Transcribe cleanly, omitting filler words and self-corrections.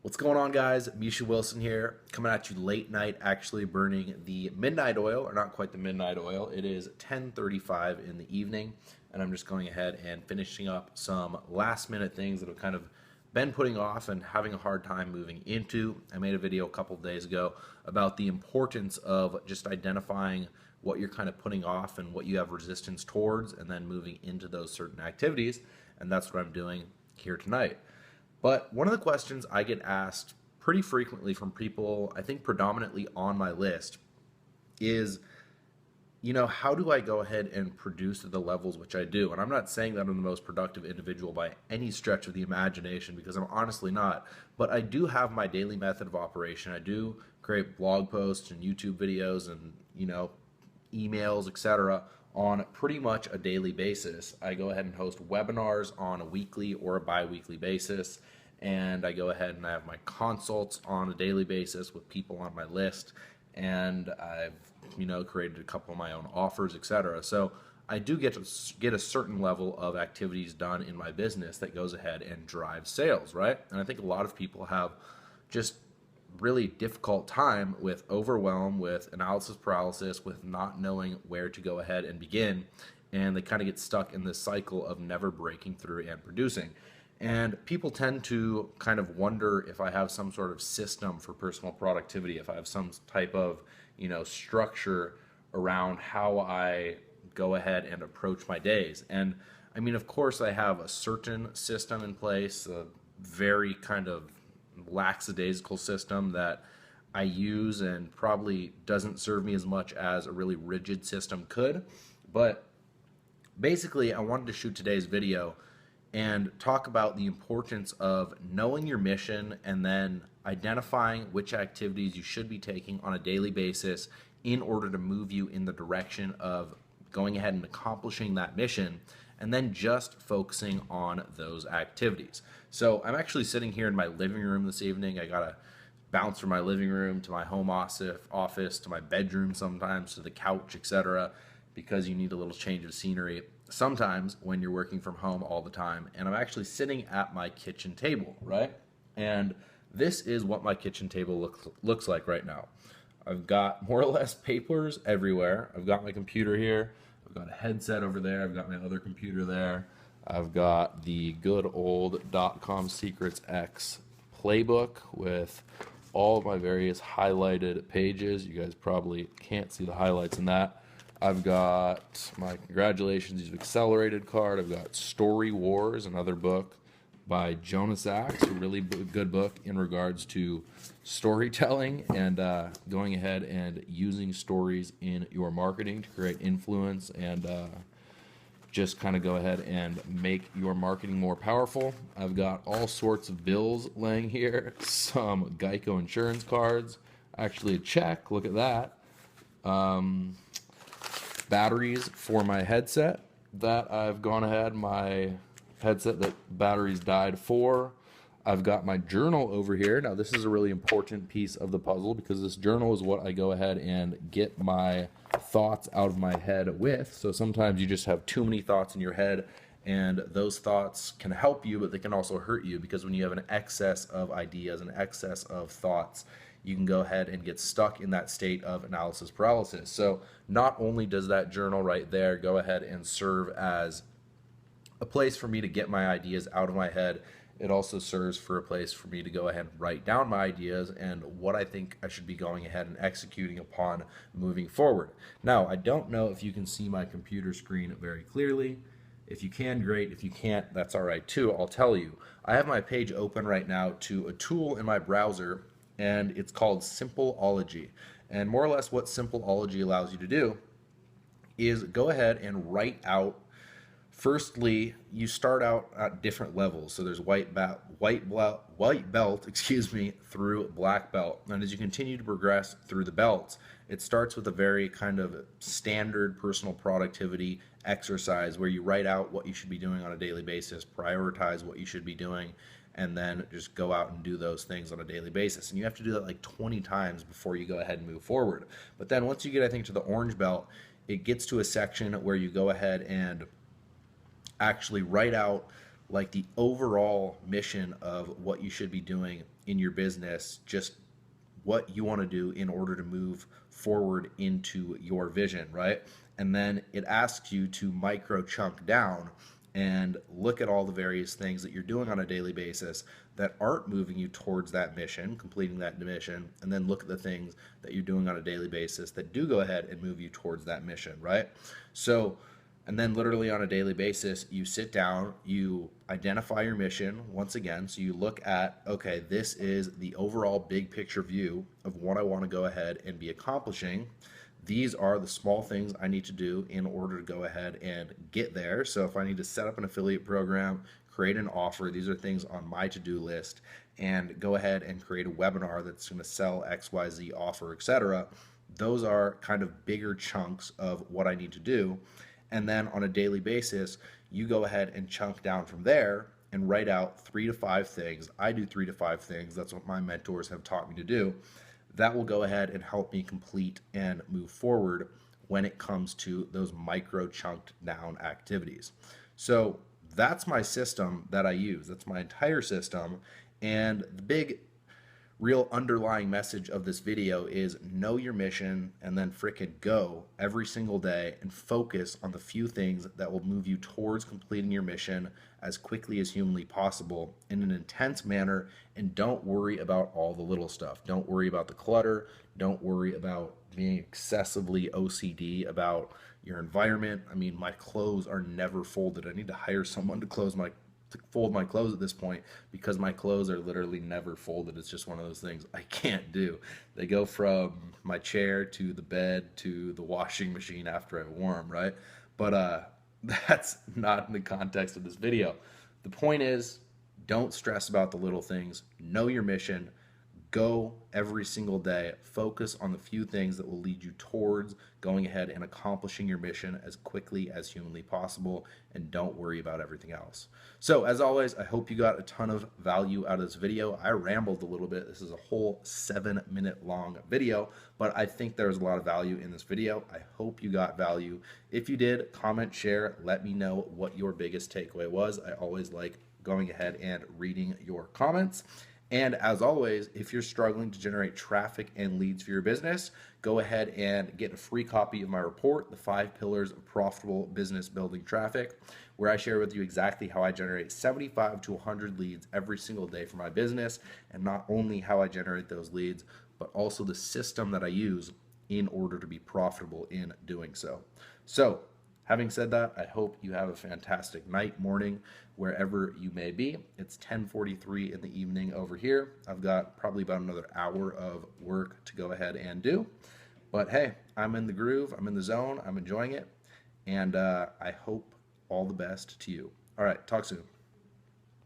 What's going on, guys? Misha Wilson here, coming at you late night, actually burning the midnight oil, or not quite the midnight oil. It is 10:35 in the evening, and I'm just going ahead and finishing up some last minute things that have kind of been putting off and having a hard time moving into. I made a video a couple of days ago about the importance of just identifying what you're kind of putting off and what you have resistance towards, and then moving into those certain activities, and that's what I'm doing here tonight. But one of the questions I get asked pretty frequently from people, I think predominantly on my list, is, how do I go ahead and produce at the levels which I do? And I'm not saying that I'm the most productive individual by any stretch of the imagination, because I'm honestly not. But I do have my daily method of operation. I do create blog posts and YouTube videos and, emails, etc., on pretty much a daily basis. I go ahead and host webinars on a weekly or a bi-weekly basis, and I go ahead and I have my consults on a daily basis with people on my list, and I've created a couple of my own offers, etc. So I do get a certain level of activities done in my business that goes ahead and drives sales, right? And I think a lot of people have just really difficult time with overwhelm, with analysis paralysis, with not knowing where to go ahead and begin, and they kind of get stuck in this cycle of never breaking through and producing. And people tend to kind of wonder if I have some sort of system for personal productivity, if I have some type of structure around how I go ahead and approach my days. And I mean, of course, I have a certain system in place, a very kind of lackadaisical system that I use and probably doesn't serve me as much as a really rigid system could. But basically, I wanted to shoot today's video and talk about the importance of knowing your mission and then identifying which activities you should be taking on a daily basis in order to move you in the direction of going ahead and accomplishing that mission, and then just focusing on those activities. So I'm actually sitting here in my living room this evening. I gotta bounce from my living room to my home office to my bedroom sometimes, to the couch, etc., because you need a little change of scenery sometimes when you're working from home all the time. And I'm actually sitting at my kitchen table, right? And this is what my kitchen table looks like right now. I've got more or less papers everywhere. I've got my computer here. I've got a headset over there. I've got my other computer there. I've got the good old .com Secrets X playbook with all of my various highlighted pages. You guys probably can't see the highlights in that. I've got my Congratulations You've Accelerated card. I've got Story Wars, another book by Jonas Axe, a really good book in regards to storytelling and going ahead and using stories in your marketing to create influence and just kind of go ahead and make your marketing more powerful. I've got all sorts of bills laying here, some Geico insurance cards, actually a check, look at that. Batteries for my headset that I've gone ahead, my headset that batteries died for. I've got my journal over here. Now this is a really important piece of the puzzle because this journal is what I go ahead and get my thoughts out of my head with. So sometimes you just have too many thoughts in your head, and those thoughts can help you, but they can also hurt you, because when you have an excess of ideas, an excess of thoughts, you can go ahead and get stuck in that state of analysis paralysis. So not only does that journal right there go ahead and serve as a place for me to get my ideas out of my head, it also serves for a place for me to go ahead and write down my ideas and what I think I should be going ahead and executing upon moving forward. Now, I don't know if you can see my computer screen very clearly. If you can, great. If you can't, that's all right too. I'll tell you. I have my page open right now to a tool in my browser, and it's called Simpleology. And more or less what Simpleology allows you to do is go ahead and write out. Firstly, you start out at different levels. So there's white belt, excuse me, through black belt. And as you continue to progress through the belts, it starts with a very kind of standard personal productivity exercise where you write out what you should be doing on a daily basis, prioritize what you should be doing, and then just go out and do those things on a daily basis. And you have to do that like 20 times before you go ahead and move forward. But then once you get, I think, to the orange belt, it gets to a section where you go ahead and actually write out like the overall mission of what you should be doing in your business, just what you want to do in order to move forward into your vision, right? And then it asks you to micro chunk down and look at all the various things that you're doing on a daily basis that aren't moving you towards that mission, completing that mission, and then look at the things that you're doing on a daily basis that do go ahead and move you towards that mission, right? So, and then literally on a daily basis, you sit down, you identify your mission once again. So you look at, okay, this is the overall big picture view of what I want to go ahead and be accomplishing. These are the small things I need to do in order to go ahead and get there. So if I need to set up an affiliate program, create an offer, these are things on my to-do list, and go ahead and create a webinar that's going to sell XYZ offer, etc. Those are kind of bigger chunks of what I need to do. And then on a daily basis, you go ahead and chunk down from there and write out 3 to 5 things. I do 3 to 5 things. That's what my mentors have taught me to do. That will go ahead and help me complete and move forward when it comes to those micro chunked down activities. So that's my system that I use. That's my entire system. And the big real underlying message of this video is know your mission and then frickin' go every single day and focus on the few things that will move you towards completing your mission as quickly as humanly possible in an intense manner, and don't worry about all the little stuff. Don't worry about the clutter. Don't worry about being excessively OCD about your environment. I mean, my clothes are never folded. I need to hire someone to fold my clothes at this point, because my clothes are literally never folded. It's just one of those things I can't do. They go from my chair to the bed to the washing machine after I wore them, right? But that's not in the context of this video. The point is, don't stress about the little things. Know your mission. Go every single day. Focus on the few things that will lead you towards going ahead and accomplishing your mission as quickly as humanly possible, and don't worry about everything else. So as always, I hope you got a ton of value out of this video. I rambled a little bit. This is a whole 7-minute long video, but I think there's a lot of value in this video. I hope you got value. If you did, comment, share, let me know what your biggest takeaway was. I always like going ahead and reading your comments. And as always, if you're struggling to generate traffic and leads for your business, go ahead and get a free copy of my report, The 5 Pillars of Profitable Business Building Traffic, where I share with you exactly how I generate 75 to 100 leads every single day for my business, and not only how I generate those leads, but also the system that I use in order to be profitable in doing so. So, having said that, I hope you have a fantastic night, morning, wherever you may be. It's 10:43 in the evening over here. I've got probably about another hour of work to go ahead and do. But hey, I'm in the groove, I'm in the zone, I'm enjoying it, and I hope all the best to you. All right, talk soon.